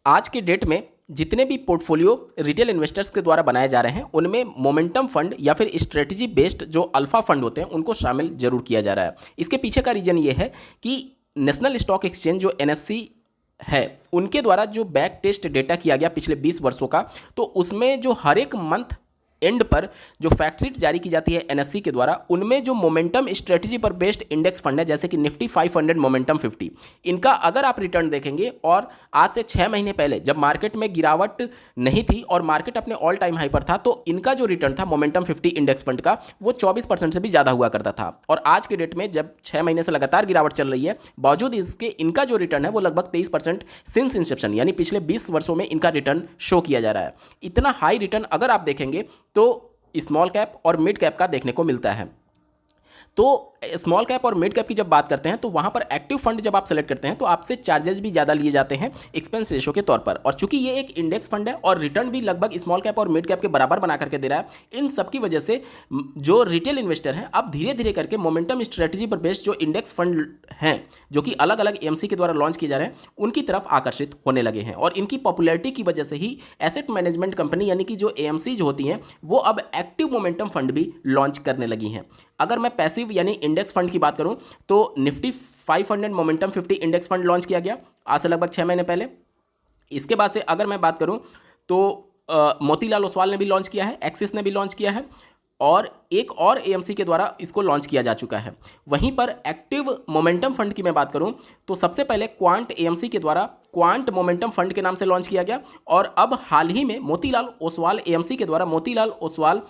आज के डेट में जितने भी पोर्टफोलियो रिटेल इन्वेस्टर्स के द्वारा बनाए जा रहे हैं उनमें मोमेंटम फंड या फिर स्ट्रेटजी बेस्ड जो अल्फा फंड होते हैं उनको शामिल जरूर किया जा रहा है। इसके पीछे का रीजन ये है कि नेशनल स्टॉक एक्सचेंज जो एनएससी है उनके द्वारा जो बैक टेस्ट डेटा किया गया पिछले 20 वर्षों का, तो उसमें जो हर एक मंथ एंड पर जो फैक्ट जारी की जाती है एनएससी के द्वारा, उनमें जो मोमेंटम स्ट्रेटजी पर बेस्ड इंडेक्स फंड है जैसे कि निफ्टी 500 मोमेंटम 50, इनका अगर आप रिटर्न देखेंगे और आज से 6 महीने पहले जब मार्केट में गिरावट नहीं थी और मार्केट अपने ऑल टाइम हाई पर था, तो इनका जो रिटर्न था मोमेंटम 50 इंडेक्स फंड का वो 24% से भी ज़्यादा हुआ करता था। और आज के डेट में जब 6 महीने से लगातार गिरावट चल रही है, बावजूद इसके इनका जो रिटर्न है वो लगभग 23% सिंस इंसेप्शन यानी पिछले 20 वर्षों में इनका रिटर्न शो किया जा रहा है। इतना हाई रिटर्न अगर आप देखेंगे तो स्मॉल कैप और मिड कैप का देखने को मिलता है। तो स्मॉल कैप और मिड कैप की जब बात करते हैं तो वहां पर एक्टिव फंड जब आप सेलेक्ट करते हैं तो आपसे चार्जेस भी ज़्यादा लिए जाते हैं एक्सपेंस रेशो के तौर पर। और चूंकि ये एक इंडेक्स फंड है और रिटर्न भी लगभग स्मॉल कैप और मिड कैप के बराबर बना करके दे रहा है, इन सब की वजह से जो रिटेल इन्वेस्टर हैं अब धीरे धीरे करके मोमेंटम स्ट्रेटजी पर बेस्ड जो इंडेक्स फंड हैं जो कि अलग अलग एएमसी के द्वारा लॉन्च किए जा रहे हैं उनकी तरफ आकर्षित होने लगे हैं। और इनकी पॉपुलैरिटी की वजह से ही एसेट मैनेजमेंट कंपनी यानी कि जो एएमसी जो होती हैं वो अब एक्टिव मोमेंटम फंड भी लॉन्च करने लगी हैं। अगर मैं पैसिव यानी इंडेक्स फंड की बात करूं तो Nifty 500 momentum 50 index fund launch किया गया आज से लगभग 6 महीने पहले। इसके बाद से अगर मैं बात करूं तो मोतीलाल ओसवाल ने भी लॉन्च किया है, एक्सिस ने भी लॉन्च किया है और एक और एएमसी के द्वारा इसको लॉन्च किया जा चुका है। वहीं पर एक्टिव मोमेंटम फंड की मैं बात करूं तो सबसे पहले क्वांट एएमसी के द्वारा क्वांट मोमेंटम फंड के नाम से लॉन्च किया गया और अब हाल ही में मोतीलाल ओसवाल एएमसी के द्वारा मोतीलाल ओसवाल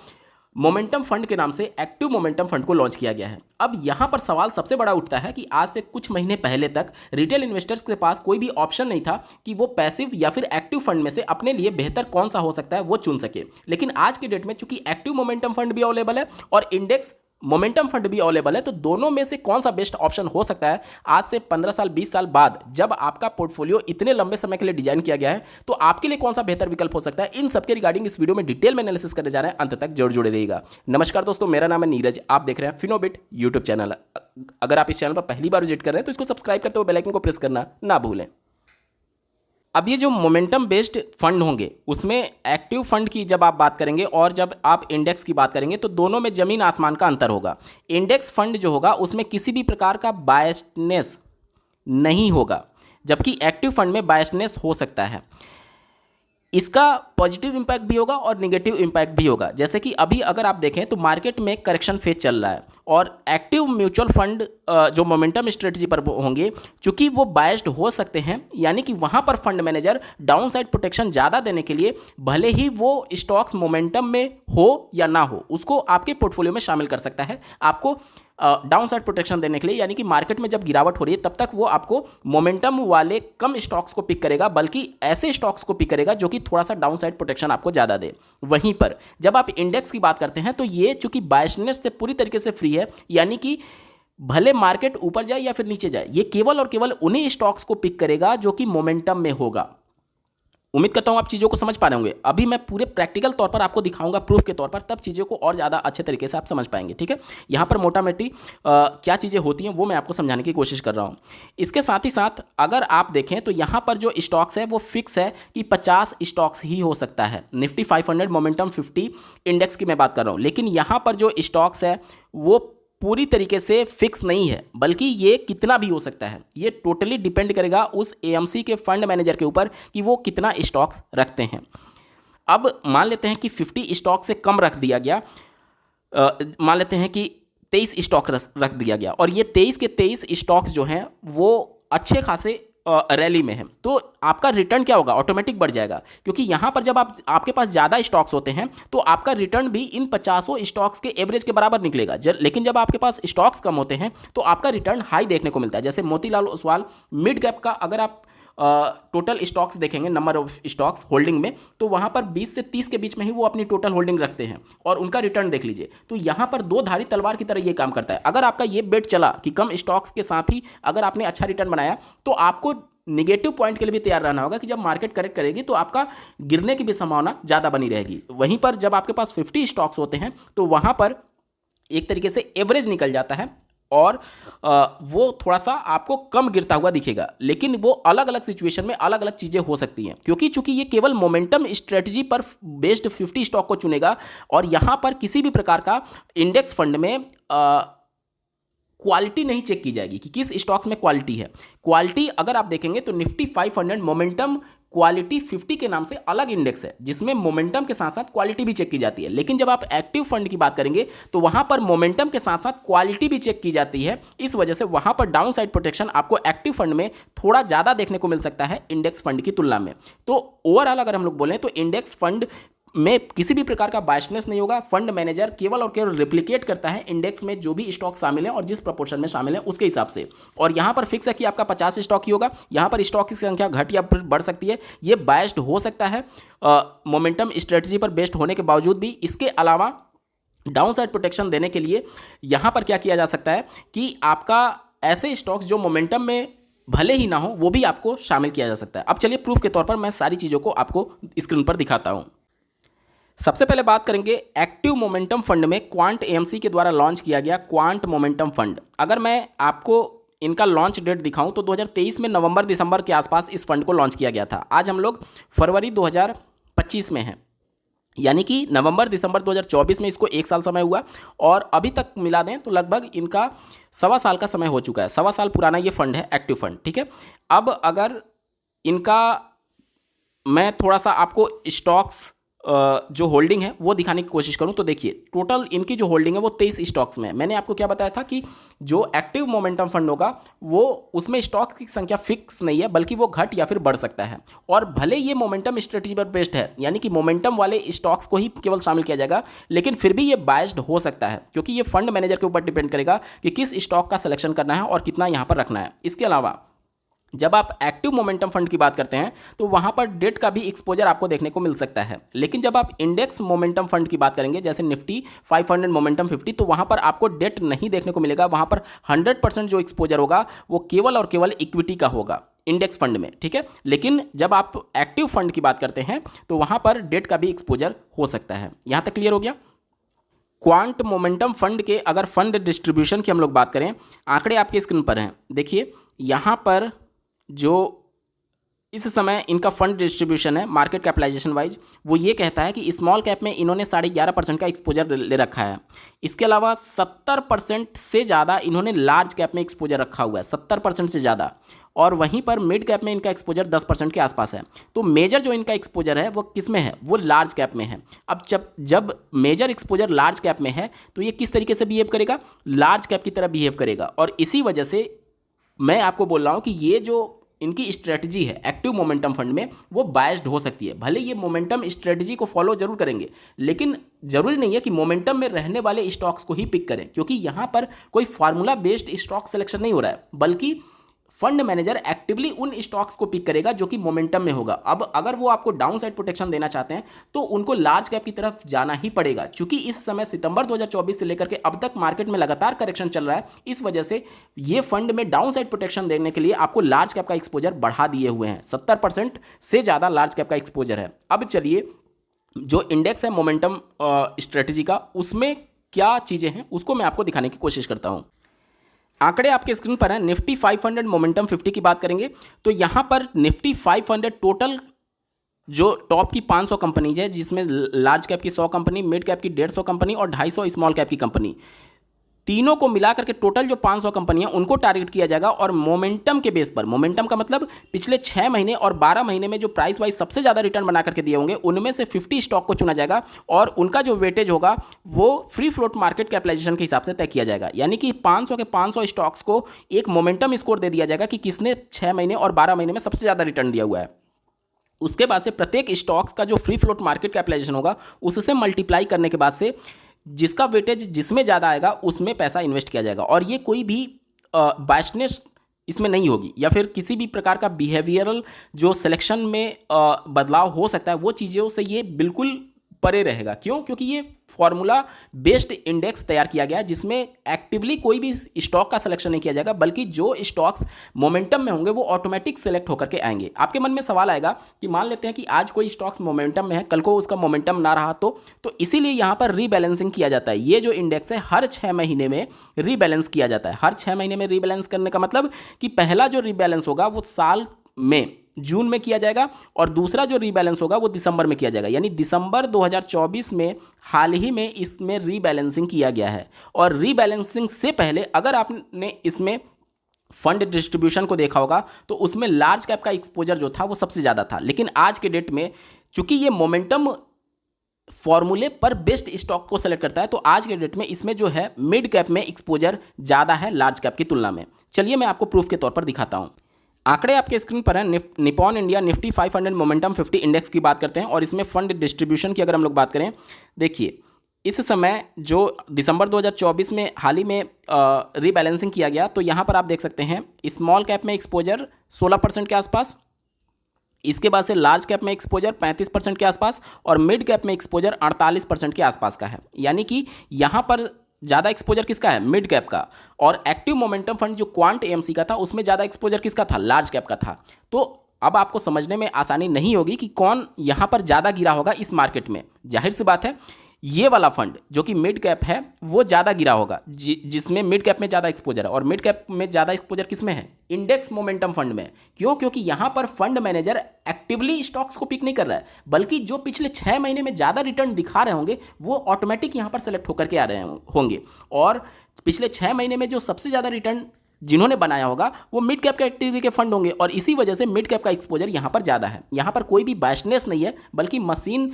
मोमेंटम फंड के नाम से एक्टिव मोमेंटम फंड को लॉन्च किया गया है। अब यहां पर सवाल सबसे बड़ा उठता है कि आज से कुछ महीने पहले तक रिटेल इन्वेस्टर्स के पास कोई भी ऑप्शन नहीं था कि वो पैसिव या फिर एक्टिव फंड में से अपने लिए बेहतर कौन सा हो सकता है वो चुन सके। लेकिन आज के डेट में चूंकि एक्टिव मोमेंटम फंड भी अवेलेबल है और इंडेक्स मोमेंटम फंड भी अवेलेबल है, तो दोनों में से कौन सा बेस्ट ऑप्शन हो सकता है आज से 15 साल 20 साल बाद जब आपका पोर्टफोलियो इतने लंबे समय के लिए डिजाइन किया गया है, तो आपके लिए कौन सा बेहतर विकल्प हो सकता है, इन सबके रिगार्डिंग इस वीडियो में डिटेल में एनालिसिस करने जा रहे हैं। अंत तक जरूर जुड़े रहिएगा। नमस्कार दोस्तों, मेरा नाम है नीरज, आप देख रहे हैं फिनोबिट यूट्यूब चैनल। अगर आप इस चैनल पर पहली बार विजिट कर रहे हैं तो इसको सब्सक्राइब करते हुए बेल आइकन को प्रेस करना ना भूलें। अब ये जो मोमेंटम बेस्ड फंड होंगे उसमें एक्टिव फंड की जब आप बात करेंगे और जब आप इंडेक्स की बात करेंगे तो दोनों में जमीन आसमान का अंतर होगा। इंडेक्स फंड जो होगा उसमें किसी भी प्रकार का बायस्डनेस नहीं होगा, जबकि एक्टिव फंड में बायस्डनेस हो सकता है। इसका पॉजिटिव इंपैक्ट भी होगा और नेगेटिव इंपैक्ट भी होगा। जैसे कि अभी अगर आप देखें तो मार्केट में करेक्शन फेज चल रहा है और एक्टिव म्यूचुअल फंड जो मोमेंटम स्ट्रेटजी पर होंगे चूंकि वो बायस्ड हो सकते हैं, यानी कि वहाँ पर fund manager down side protection ज़्यादा देने के लिए भले ही वो स्टॉक्स मोमेंटम में हो या ना हो उसको आपके पोर्टफोलियो में शामिल कर सकता है आपको डाउन साइड प्रोटेक्शन देने के लिए। यानी कि मार्केट में जब गिरावट हो रही है तब तक वो आपको मोमेंटम वाले कम स्टॉक्स को पिक करेगा, बल्कि ऐसे स्टॉक्स को पिक करेगा जो कि थोड़ा सा डाउन साइड प्रोटेक्शन आपको ज़्यादा दे। वहीं पर जब आप इंडेक्स की बात करते हैं तो ये चूंकि बायस्डनेस से पूरी तरीके से फ्री है, यानी कि भले मार्केट ऊपर जाए या फिर नीचे जाए ये केवल और केवल उन्हीं स्टॉक्स को पिक करेगा जो कि मोमेंटम में होगा। उम्मीद करता हूं आप चीज़ों को समझ पा रहे होंगे। अभी मैं पूरे प्रैक्टिकल तौर पर आपको दिखाऊंगा प्रूफ के तौर पर, तब चीज़ों को और ज़्यादा अच्छे तरीके से आप समझ पाएंगे। ठीक है, यहाँ पर मोटा मोटी क्या चीज़ें होती हैं वो मैं आपको समझाने की कोशिश कर रहा हूँ। इसके साथ ही साथ अगर आप देखें तो यहाँ पर जो स्टॉक्स है वो फिक्स है कि 50 स्टॉक्स ही हो सकता है। निफ्टी 500 मोमेंटम 50 इंडेक्स की मैं बात कर रहा हूँ, लेकिन यहाँ पर जो स्टॉक्स है वो पूरी तरीके से फिक्स नहीं है, बल्कि ये कितना भी हो सकता है। ये टोटली डिपेंड करेगा उस एएमसी के फंड मैनेजर के ऊपर कि वो कितना स्टॉक्स रखते हैं। अब मान लेते हैं कि 50 स्टॉक से कम रख दिया गया, मान लेते हैं कि 23 स्टॉक रख दिया गया और ये 23 के 23 स्टॉक्स जो हैं वो अच्छे खासे रैली में है, तो आपका रिटर्न क्या होगा, ऑटोमेटिक बढ़ जाएगा। क्योंकि यहाँ पर जब आपके पास ज़्यादा स्टॉक्स होते हैं तो आपका रिटर्न भी इन 50 स्टॉक्स के एवरेज के बराबर निकलेगा। लेकिन जब आपके पास स्टॉक्स कम होते हैं तो आपका रिटर्न हाई देखने को मिलता है। जैसे मोतीलाल ओसवाल मिड कैप का अगर आप टोटल स्टॉक्स देखेंगे, नंबर ऑफ स्टॉक्स होल्डिंग में, तो वहां पर 20 से 30 के बीच में ही वो अपनी टोटल होल्डिंग रखते हैं और उनका रिटर्न देख लीजिए। तो यहां पर दो धारी तलवार की तरह ये काम करता है। अगर आपका ये बेट चला कि कम स्टॉक्स के साथ ही अगर आपने अच्छा रिटर्न बनाया तो आपको निगेटिव पॉइंट के लिए भी तैयार रहना होगा कि जब मार्केट करेक्ट करेगी तो आपका गिरने की भी संभावना ज़्यादा बनी रहेगी। वहीं पर जब आपके पास 50 स्टॉक्स होते हैं तो वहां पर एक तरीके से एवरेज निकल जाता है और वो थोड़ा सा आपको कम गिरता हुआ दिखेगा, लेकिन वो अलग अलग सिचुएशन में अलग अलग चीज़ें हो सकती हैं, क्योंकि चूंकि ये केवल मोमेंटम स्ट्रेटजी पर बेस्ड 50 स्टॉक को चुनेगा और यहाँ पर किसी भी प्रकार का इंडेक्स फंड में क्वालिटी नहीं चेक की जाएगी कि किस स्टॉक्स में क्वालिटी है। क्वालिटी अगर आप देखेंगे तो निफ्टी 500 मोमेंटम क्वालिटी 50 के नाम से अलग इंडेक्स है, जिसमें मोमेंटम के साथ साथ क्वालिटी भी चेक की जाती है। लेकिन जब आप एक्टिव फंड की बात करेंगे तो वहां पर मोमेंटम के साथ साथ क्वालिटी भी चेक की जाती है। इस वजह से वहां पर डाउन साइड प्रोटेक्शन आपको एक्टिव फंड में थोड़ा ज़्यादा देखने को मिल सकता है इंडेक्स फंड की तुलना में। तो ओवरऑल अगर हम लोग बोलें तो इंडेक्स फंड में किसी भी प्रकार का बायसनेस नहीं होगा। फंड मैनेजर केवल और केवल रिप्लिकेट करता है इंडेक्स में जो भी स्टॉक शामिल है और जिस प्रपोर्शन में शामिल है उसके हिसाब से। और यहाँ पर फिक्स है कि आपका 50 स्टॉक ही होगा। यहाँ पर स्टॉक की संख्या घट या फिर बढ़ सकती है, ये बायस्ड हो सकता है मोमेंटम स्ट्रेटजी पर बेस्ड होने के बावजूद भी। इसके अलावा डाउन साइड प्रोटेक्शन देने के लिए यहाँ पर क्या किया जा सकता है कि आपका ऐसे स्टॉक्स जो मोमेंटम में भले ही ना हो वो भी आपको शामिल किया जा सकता है। अब चलिए प्रूफ के तौर पर मैं सारी चीज़ों को आपको स्क्रीन पर दिखाता हूँ। सबसे पहले बात करेंगे एक्टिव मोमेंटम फंड में क्वांट एएमसी के द्वारा लॉन्च किया गया क्वांट मोमेंटम फंड। अगर मैं आपको इनका लॉन्च डेट दिखाऊं तो 2023 में नवंबर दिसंबर के आसपास इस फंड को लॉन्च किया गया था। आज हम लोग फरवरी 2025 में हैं, यानी कि नवंबर दिसंबर 2024 में इसको 1 साल समय हुआ और अभी तक मिला दें तो लगभग इनका 1.25 साल का समय हो चुका है। 1.25 साल पुराना ये फंड है, एक्टिव फंड, ठीक है। अब अगर इनका मैं थोड़ा सा आपको स्टॉक्स जो होल्डिंग है वो दिखाने की कोशिश करूं तो देखिए टोटल इनकी जो होल्डिंग है वो 23 स्टॉक्स में है। मैंने आपको क्या बताया था कि जो एक्टिव मोमेंटम फंड होगा वो उसमें स्टॉक की संख्या फिक्स नहीं है, बल्कि वो घट या फिर बढ़ सकता है। और भले ये मोमेंटम स्ट्रेटजी पर बेस्ड है, यानी कि मोमेंटम वाले स्टॉक्स को ही केवल शामिल किया जाएगा, लेकिन फिर भी ये बायस्ड हो सकता है, क्योंकि ये फंड मैनेजर के ऊपर डिपेंड करेगा कि किस स्टॉक का सिलेक्शन करना है और कितना यहाँ पर रखना है। इसके अलावा जब आप एक्टिव मोमेंटम फंड की बात करते हैं तो वहां पर डेट का भी एक्सपोजर आपको देखने को मिल सकता है। लेकिन जब आप इंडेक्स मोमेंटम फंड की बात करेंगे जैसे निफ्टी 500 मोमेंटम 50, तो वहां पर आपको डेट नहीं देखने को मिलेगा। वहां पर 100% जो एक्सपोजर होगा वो केवल और केवल इक्विटी का होगा इंडेक्स फंड में, ठीक है। लेकिन जब आप एक्टिव फंड की बात करते हैं तो वहां पर डेट का भी एक्सपोजर हो सकता है। यहां तक क्लियर हो गया। क्वांट मोमेंटम फंड के अगर फंड डिस्ट्रीब्यूशन की हम लोग बात करें, आंकड़े आपके स्क्रीन पर हैं, देखिए यहाँ पर जो इस समय इनका फंड डिस्ट्रीब्यूशन है मार्केट कैपिटलाइजेशन वाइज, वो ये कहता है कि स्मॉल कैप में इन्होंने 11.5% का एक्सपोजर ले रखा है। इसके अलावा 70% से ज़्यादा इन्होंने लार्ज कैप में एक्सपोजर रखा हुआ है, 70% से ज़्यादा। और वहीं पर मिड कैप में इनका एक्सपोजर 10% के आसपास है। तो मेजर जो इनका एक्सपोजर है वो किस में है, वो लार्ज कैप में है। अब जब मेजर एक्सपोजर लार्ज कैप में है तो ये किस तरीके से बिहेव करेगा, लार्ज कैप की तरह बिहेव करेगा। और इसी वजह से मैं आपको बोल रहा हूँ कि ये जो इनकी स्ट्रेटजी है एक्टिव मोमेंटम फंड में वो बायस्ड हो सकती है। भले ये मोमेंटम स्ट्रेटजी को फॉलो जरूर करेंगे, लेकिन जरूरी नहीं है कि मोमेंटम में रहने वाले स्टॉक्स को ही पिक करें, क्योंकि यहाँ पर कोई फार्मूला बेस्ड स्टॉक सिलेक्शन नहीं हो रहा है, बल्कि फंड मैनेजर एक्टिवली उन स्टॉक्स को पिक करेगा जो कि मोमेंटम में होगा। अब अगर वो आपको डाउन साइड प्रोटेक्शन देना चाहते हैं तो उनको लार्ज कैप की तरफ जाना ही पड़ेगा, क्योंकि इस समय सितंबर 2024 से लेकर के अब तक मार्केट में लगातार करेक्शन चल रहा है। इस वजह से ये फंड में डाउन साइड प्रोटेक्शन देने के लिए आपको लार्ज कैप का एक्सपोजर बढ़ा दिए हुए हैं। 70% से ज़्यादा लार्ज कैप का एक्सपोजर है। अब चलिए जो इंडेक्स है मोमेंटम स्ट्रेटजी का, उसमें क्या चीज़ें हैं उसको मैं आपको दिखाने की कोशिश करता हूँ। आंकड़े आपके स्क्रीन पर हैं। निफ्टी 500 मोमेंटम 50 की बात करेंगे तो यहाँ पर निफ्टी 500 टोटल जो टॉप की 500 कंपनीज है, जिसमें लार्ज कैप की 100 कंपनी, मिड कैप की 150 कंपनी और 250 स्मॉल कैप की कंपनी, तीनों को मिला करके टोटल जो 500 कंपनी है उनको टारगेट किया जाएगा। और मोमेंटम के बेस पर, मोमेंटम का मतलब पिछले 6 महीने और 12 महीने में जो प्राइस वाइज सबसे ज़्यादा रिटर्न बना करके दिए होंगे उनमें से 50 स्टॉक को चुना जाएगा और उनका जो वेटेज होगा वो फ्री फ्लोट मार्केट कैपिटलाइजेशन के हिसाब से तय किया जाएगा। यानी कि 500 के 500 स्टॉक्स को एक मोमेंटम स्कोर दे दिया जाएगा कि किसने 6 महीने और 12 महीने में सबसे ज़्यादा रिटर्न दिया हुआ है। उसके बाद से प्रत्येक स्टॉक्स का जो फ्री फ्लोट मार्केट कैपिटलाइजेशन होगा उससे मल्टीप्लाई करने के बाद से जिसका वेटेज जिसमें ज़्यादा आएगा उसमें पैसा इन्वेस्ट किया जाएगा। और ये कोई भी बायसनेस इसमें नहीं होगी या फिर किसी भी प्रकार का बिहेवियरल जो सिलेक्शन में बदलाव हो सकता है वो चीज़ों से ये बिल्कुल परे रहेगा। क्यों? क्योंकि ये फॉर्मूला बेस्ड इंडेक्स तैयार किया गया जिसमें एक्टिवली कोई भी स्टॉक का सिलेक्शन नहीं किया जाएगा, बल्कि जो स्टॉक्स मोमेंटम में होंगे वो ऑटोमेटिक सेलेक्ट होकर के आएंगे। आपके मन में सवाल आएगा कि मान लेते हैं कि आज कोई स्टॉक्स मोमेंटम में है, कल को उसका मोमेंटम ना रहा तो इसीलिए यहां पर रीबैलेंसिंग किया जाता है। ये जो इंडेक्स है हर 6 महीने में रीबैलेंस किया जाता है। हर 6 महीने में रीबैलेंस करने का मतलब कि पहला जो रीबैलेंस होगा वो साल में जून में किया जाएगा और दूसरा जो रीबैलेंस होगा वो दिसंबर में किया जाएगा। यानी दिसंबर 2024 में हाल ही में इसमें रीबैलेंसिंग किया गया है। और रीबैलेंसिंग से पहले अगर आपने इसमें फंड डिस्ट्रीब्यूशन को देखा होगा तो उसमें लार्ज कैप का एक्सपोजर जो था वो सबसे ज़्यादा था। लेकिन आज के डेट में चूंकि ये मोमेंटम फॉर्मूले पर बेस्ट स्टॉक को सेलेक्ट करता है तो आज के डेट में इसमें जो है मिड कैप में एक्सपोजर ज़्यादा है लार्ज कैप की तुलना में। चलिए मैं आपको प्रूफ के तौर पर दिखाता हूँ। आंकड़े आपके स्क्रीन पर हैं। Nippon India Nifty 500 momentum 50 index की बात करते हैं और इसमें फंड डिस्ट्रीब्यूशन की अगर हम लोग बात करें, देखिए इस समय जो दिसंबर 2024 में हाल ही में रीबैलेंसिंग किया गया तो यहाँ पर आप देख सकते हैं स्मॉल कैप में एक्सपोजर 16% के आसपास, इसके बाद से लार्ज कैप में एक्सपोजर 35% के आसपास और मिड कैप में एक्सपोजर 48% के आसपास का है। यानी कि यहाँ पर ज़्यादा एक्सपोजर किसका है? मिड कैप का। और एक्टिव मोमेंटम फंड जो क्वांट एएमसी का था उसमें ज़्यादा एक्सपोजर किसका था? लार्ज कैप का था। तो अब आपको समझने में आसानी नहीं होगी कि कौन यहाँ पर ज़्यादा गिरा होगा इस मार्केट में। जाहिर सी बात है ये वाला फंड जो कि मिड कैप है वो ज़्यादा गिरा होगा, जिसमें मिड कैप में ज़्यादा एक्सपोजर है। और मिड कैप में ज़्यादा एक्सपोजर किस में है? इंडेक्स मोमेंटम फंड में। क्यों? क्योंकि यहाँ पर फंड मैनेजर एक्टिवली स्टॉक्स को पिक नहीं कर रहा है, बल्कि जो पिछले 6 महीने में ज़्यादा रिटर्न दिखा रहे होंगे वो ऑटोमेटिक यहाँ पर सेलेक्ट होकर के आ रहे होंगे। और पिछले 6 महीने में जो सबसे ज़्यादा रिटर्न जिन्होंने बनाया होगा वो मिड कैप कैटेगरी के फंड होंगे और इसी वजह से मिड कैप का एक्सपोजर यहाँ पर ज़्यादा है। यहाँ पर कोई भी बायसनेस नहीं है, बल्कि मशीन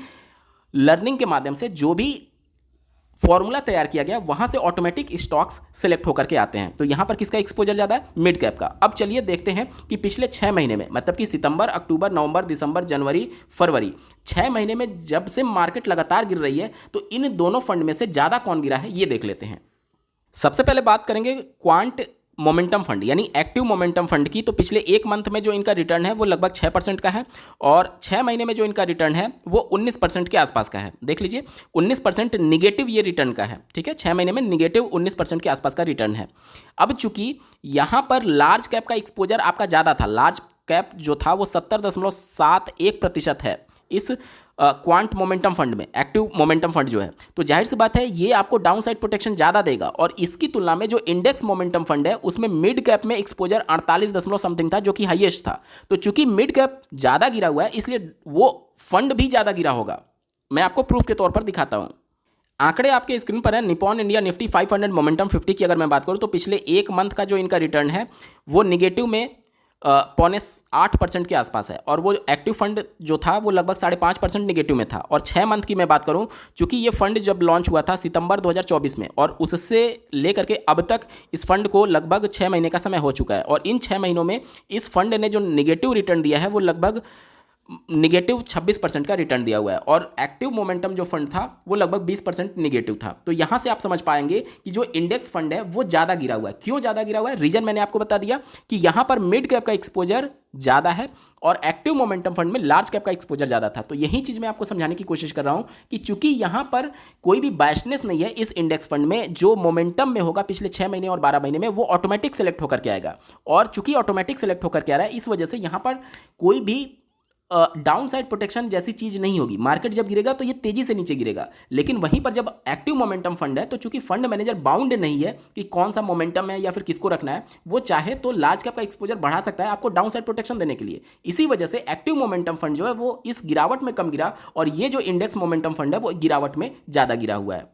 लर्निंग के माध्यम से जो भी फॉर्मूला तैयार किया गया वहां से ऑटोमेटिक स्टॉक्स सेलेक्ट होकर के आते हैं। तो यहां पर किसका एक्सपोजर ज़्यादा है? मिड कैप का। अब चलिए देखते हैं कि पिछले 6 महीने में, मतलब कि सितंबर, अक्टूबर, नवंबर, दिसंबर, जनवरी, फरवरी, 6 महीने में जब से मार्केट लगातार गिर रही है तो इन दोनों फंड में से ज़्यादा कौन गिरा है ये देख लेते हैं। सबसे पहले बात करेंगे क्वांट मोमेंटम फंड यानी एक्टिव मोमेंटम फंड की। तो पिछले 1 मंथ में जो इनका रिटर्न है वो लगभग 6% का है और 6 महीने में जो इनका रिटर्न है वो 19% के आसपास का है। देख लीजिए 19% निगेटिव ये रिटर्न का है। ठीक है, 6 महीने में निगेटिव 19% के आसपास का रिटर्न है। अब चूंकि यहाँ पर लार्ज कैप का एक्सपोजर आपका ज़्यादा था, लार्ज कैप जो था वो 70.71% है इस क्वांट मोमेंटम फंड में, एक्टिव मोमेंटम फंड जो है। तो जाहिर सी बात है ये आपको डाउन साइड प्रोटेक्शन ज़्यादा देगा। और इसकी तुलना में जो इंडेक्स मोमेंटम फंड है उसमें मिड कैप में एक्सपोजर 48 समथिंग था जो कि हाईएस्ट था। तो चूंकि मिड कैप ज़्यादा गिरा हुआ है इसलिए वो फंड भी ज़्यादा गिरा होगा। मैं आपको प्रूफ के तौर पर दिखाता हूँ। आंकड़े आपके स्क्रीन पर है। निपॉन इंडिया निफ्टी 500 मोमेंटम 50 की अगर मैं बात करूँ तो पिछले 1 मंथ का जो इनका रिटर्न है वो निगेटिव में 0.8% के आसपास है और वो एक्टिव फंड जो था वो लगभग 5.5% निगेटिव में था। और 6 मंथ की मैं बात करूं, चूंकि ये फंड जब लॉन्च हुआ था सितंबर 2024 में और उससे लेकर के अब तक इस फंड को लगभग 6 महीने का समय हो चुका है और इन 6 महीनों में इस फंड ने जो निगेटिव रिटर्न दिया है वो लगभग निगेटिव 26% का रिटर्न दिया हुआ है। और एक्टिव मोमेंटम जो फंड था वो लगभग 20% निगेटिव था। तो यहाँ से आप समझ पाएंगे कि जो इंडेक्स फंड है वो ज़्यादा गिरा हुआ है। क्यों ज़्यादा गिरा हुआ है? रीजन मैंने आपको बता दिया कि यहाँ पर मिड कैप का एक्सपोजर ज़्यादा है और एक्टिव मोमेंटम फंड में लार्ज कैप का एक्सपोजर ज़्यादा था। तो यही चीज़ मैं आपको समझाने की कोशिश कर रहा हूँ कि चूंकि यहाँ पर कोई भी बायसनेस नहीं है इस इंडेक्स फंड में, जो मोमेंटम में होगा पिछले 6 महीने और 12 महीने में वो ऑटोमेटिक सेलेक्ट होकर के आएगा। और चूंकि ऑटोमेटिक सेलेक्ट होकर के आ रहा है इस वजह से यहाँ पर कोई भी डाउन साइड प्रोटेक्शन जैसी चीज नहीं होगी। मार्केट जब गिरेगा तो ये तेजी से नीचे गिरेगा, लेकिन वहीं पर जब एक्टिव मोमेंटम फंड है तो चूंकि फंड मैनेजर बाउंड नहीं है कि कौन सा मोमेंटम है या फिर किसको रखना है, वो चाहे तो लार्ज कैप का एक्सपोजर बढ़ा सकता है आपको डाउन साइड प्रोटेक्शन देने के लिए। इसी वजह से एक्टिव मोमेंटम फंड जो है वो इस गिरावट में कम गिरा और ये जो इंडेक्स मोमेंटम फंड है वो गिरावट में ज्यादा गिरा हुआ है।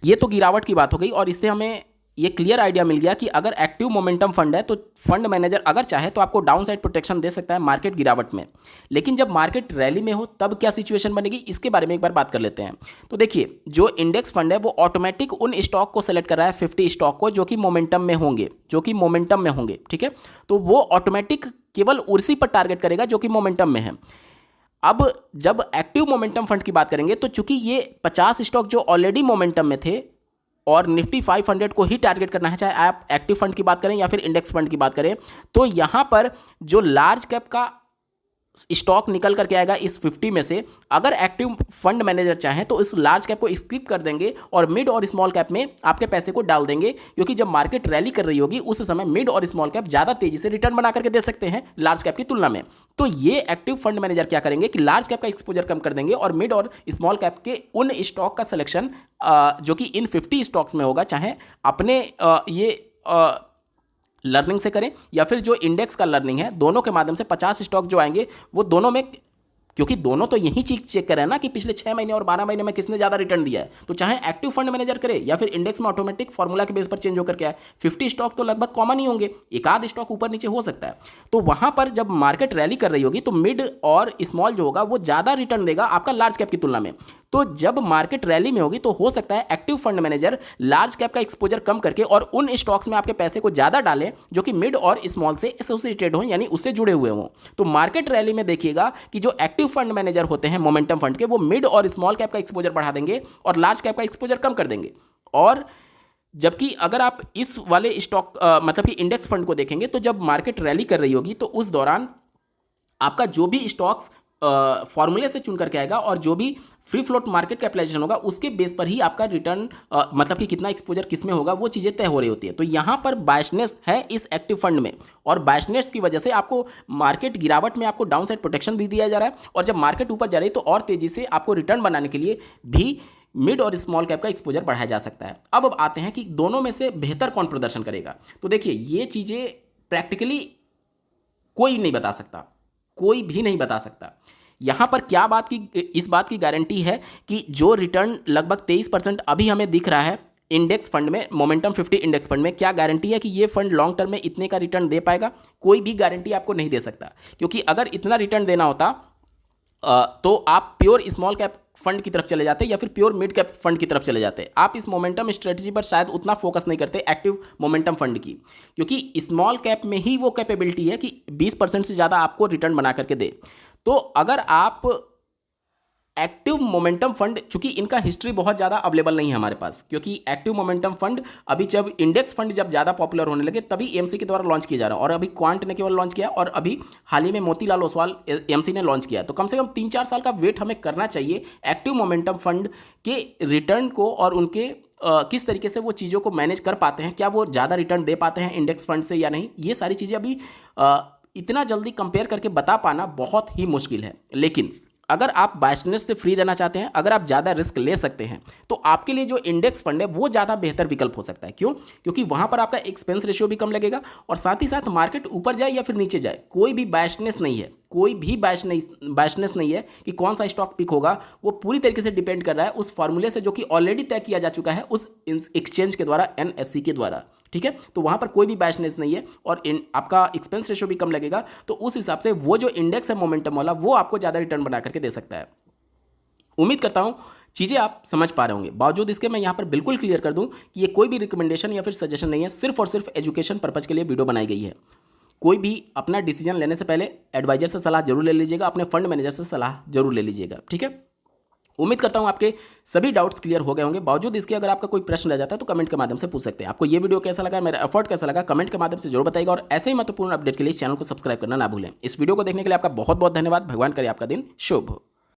ये तो गिरावट की बात हो गई और इससे हमें ये क्लियर आइडिया मिल गया कि अगर एक्टिव मोमेंटम फंड है तो फंड मैनेजर अगर चाहे तो आपको डाउन साइड प्रोटेक्शन दे सकता है मार्केट गिरावट में। लेकिन जब मार्केट रैली में हो तब क्या सिचुएशन बनेगी इसके बारे में एक बार बात कर लेते हैं। तो देखिए जो इंडेक्स फंड है वो ऑटोमेटिक उन स्टॉक को सेलेक्ट कर रहा है 50 स्टॉक को जो कि मोमेंटम में होंगे, ठीक है। तो वो ऑटोमेटिक केवल उसी पर टारगेट करेगा जो कि मोमेंटम में है। अब जब एक्टिव मोमेंटम फंड की बात करेंगे तो चूंकि ये 50 स्टॉक जो ऑलरेडी मोमेंटम में थे और निफ्टी 500 को ही टारगेट करना है, चाहे आप एक्टिव फंड की बात करें या फिर इंडेक्स फंड की बात करें, तो यहाँ पर जो लार्ज कैप का स्टॉक निकल करके आएगा इस 50 में से, अगर एक्टिव फंड मैनेजर चाहें तो इस लार्ज कैप को स्किप कर देंगे और मिड और स्मॉल कैप में आपके पैसे को डाल देंगे, क्योंकि जब मार्केट रैली कर रही होगी उस समय मिड और स्मॉल कैप ज़्यादा तेजी से रिटर्न बना करके दे सकते हैं लार्ज कैप की तुलना में। तो ये एक्टिव फंड मैनेजर क्या करेंगे कि लार्ज कैप का एक्सपोजर कम कर देंगे और मिड और स्मॉल कैप के उन स्टॉक का सिलेक्शन जो कि इन 50 स्टॉक्स में होगा, चाहे अपने लर्निंग से करें या फिर जो इंडेक्स का लर्निंग है, दोनों के माध्यम से 50 स्टॉक जो आएंगे वो दोनों में, क्योंकि दोनों तो यही चीज चेक करें ना कि पिछले 6 महीने और 12 महीने में किसने ज़्यादा रिटर्न दिया है। तो चाहे एक्टिव फंड मैनेजर करे या फिर इंडेक्स में ऑटोमेटिक फॉर्मूला के बेस पर चेंज होकर के आए, 50 स्टॉक तो लगभग कॉमन ही होंगे, एक आध स्टॉक ऊपर नीचे हो सकता है। तो वहां पर जब मार्केट रैली कर रही होगी तो मिड और स्मॉल जो होगा वो ज़्यादा रिटर्न देगा आपका लार्ज कैप की तुलना में। तो जब मार्केट रैली में होगी तो हो सकता है active fund manager large cap का एक्सपोजर कम करके और उन स्टॉक्स में आपके पैसे को ज़्यादा डालें जो कि मिड और स्मॉल से एसोसिएटेड हों, यानी उससे जुड़े हुए हों। तो मार्केट रैली में देखिएगा कि जो एक्टिव फंड मैनेजर होते हैं मोमेंटम फंड के, वो मिड और स्मॉल कैप का एक्सपोजर बढ़ा देंगे और लार्ज कैप का एक्सपोजर कम कर देंगे। और जबकि अगर आप इस वाले स्टॉक मतलब कि इंडेक्स फंड को देखेंगे तो जब मार्केट रैली कर रही होगी तो उस दौरान आपका जो भी स्टॉक्स फॉर्मूले से चुन करके आएगा और जो भी फ्री फ्लोट मार्केट कैपिटलाइजेशन होगा उसके बेस पर ही आपका रिटर्न मतलब कि कितना एक्सपोजर किस में होगा वो चीज़ें तय हो रही होती है। तो यहाँ पर बायसनेस है इस एक्टिव फंड में, और बायसनेस की वजह से आपको मार्केट गिरावट में आपको डाउन साइड प्रोटेक्शन भी दिया जा रहा है, और जब मार्केट ऊपर जा रही है तो और तेजी से आपको रिटर्न बनाने के लिए भी मिड और स्मॉल कैप का एक्सपोजर बढ़ाया जा सकता है। अब आते हैं कि दोनों में से बेहतर कौन प्रदर्शन करेगा। तो देखिए ये चीज़ें प्रैक्टिकली कोई नहीं बता सकता, कोई भी नहीं बता सकता। यहाँ पर क्या इस बात की गारंटी है कि जो रिटर्न लगभग 23% अभी हमें दिख रहा है इंडेक्स फंड में, मोमेंटम 50 इंडेक्स फंड में, क्या गारंटी है कि ये फंड लॉन्ग टर्म में इतने का रिटर्न दे पाएगा? कोई भी गारंटी आपको नहीं दे सकता, क्योंकि अगर इतना रिटर्न देना होता तो आप प्योर स्मॉल कैप फंड की तरफ चले जाते या फिर प्योर मिड कैप फंड की तरफ चले जाते। आप इस मोमेंटम स्ट्रेटजी पर शायद उतना फोकस नहीं करते एक्टिव मोमेंटम फंड की, क्योंकि स्मॉल कैप में ही वो कैपेबिलिटी है कि 20% से ज़्यादा आपको रिटर्न बना करके दे। तो अगर आप एक्टिव मोमेंटम फंड, चूंकि इनका हिस्ट्री बहुत ज़्यादा अवेलेबल नहीं है हमारे पास, क्योंकि एक्टिव मोमेंटम फंड अभी जब इंडेक्स फंड जब ज़्यादा पॉपुलर होने लगे तभी एएमसी के द्वारा लॉन्च किया जा रहा है, और अभी क्वांट ने केवल लॉन्च किया और अभी हाल ही में मोतीलाल ओसवाल एएमसी ने लॉन्च किया। तो कम से कम 3-4 साल का वेट हमें करना चाहिए एक्टिव मोमेंटम फंड के रिटर्न को, और उनके किस तरीके से वो चीज़ों को मैनेज कर पाते हैं, क्या वो ज़्यादा रिटर्न दे पाते हैं इंडेक्स फंड से या नहीं। ये सारी चीज़ें अभी इतना जल्दी कंपेयर करके बता पाना बहुत ही मुश्किल है। लेकिन अगर आप बायसनेस से फ्री रहना चाहते हैं, अगर आप ज़्यादा रिस्क ले सकते हैं, तो आपके लिए जो इंडेक्स फंड है वो ज़्यादा बेहतर विकल्प हो सकता है। क्यों? क्योंकि वहाँ पर आपका एक्सपेंस रेशियो भी कम लगेगा, और साथ ही साथ मार्केट ऊपर जाए या फिर नीचे जाए कोई भी बायसनेस नहीं है, कोई भी बायसनेस नहीं है कि कौन सा स्टॉक पिक होगा। वो पूरी तरीके से डिपेंड कर रहा है उस फॉर्मूले से जो कि ऑलरेडी तय किया जा चुका है उस एक्सचेंज के द्वारा, एनएससी के द्वारा। ठीक है, तो वहाँ पर कोई भी बायसनेस नहीं है और आपका एक्सपेंस रेशियो भी कम लगेगा। तो उस हिसाब से वो जो इंडेक्स है मोमेंटम वाला, वो आपको ज़्यादा रिटर्न बना करके दे सकता है। उम्मीद करता हूँ चीज़ें आप समझ पा रहे होंगे। बावजूद इसके मैं यहाँ पर बिल्कुल क्लियर कर दूँ कि ये कोई भी रिकमेंडेशन या फिर सजेशन नहीं है, सिर्फ और सिर्फ एजुकेशन पर्पज़ के लिए वीडियो बनाई गई है। कोई भी अपना डिसीजन लेने से पहले एडवाइजर से सलाह जरूर ले लीजिएगा, अपने फंड मैनेजर से सलाह जरूर ले लीजिएगा। ठीक है, उम्मीद करता हूं आपके सभी डाउट्स क्लियर हो गए होंगे। बावजूद इसके अगर आपका कोई प्रश्न रह जाता है तो कमेंट के माध्यम से पूछ सकते हैं। आपको ये वीडियो कैसा लगा, मेरा एफर्ट कैसा लगा, कमेंट के माध्यम से जरूर बताइएगा, और ऐसे ही महत्वपूर्ण अपडेट के लिए इस चैनल को सब्सक्राइब करना ना भूलें। इस वीडियो को देखने के लिए आपका बहुत बहुत धन्यवाद। भगवान करे आपका दिन शुभ हो।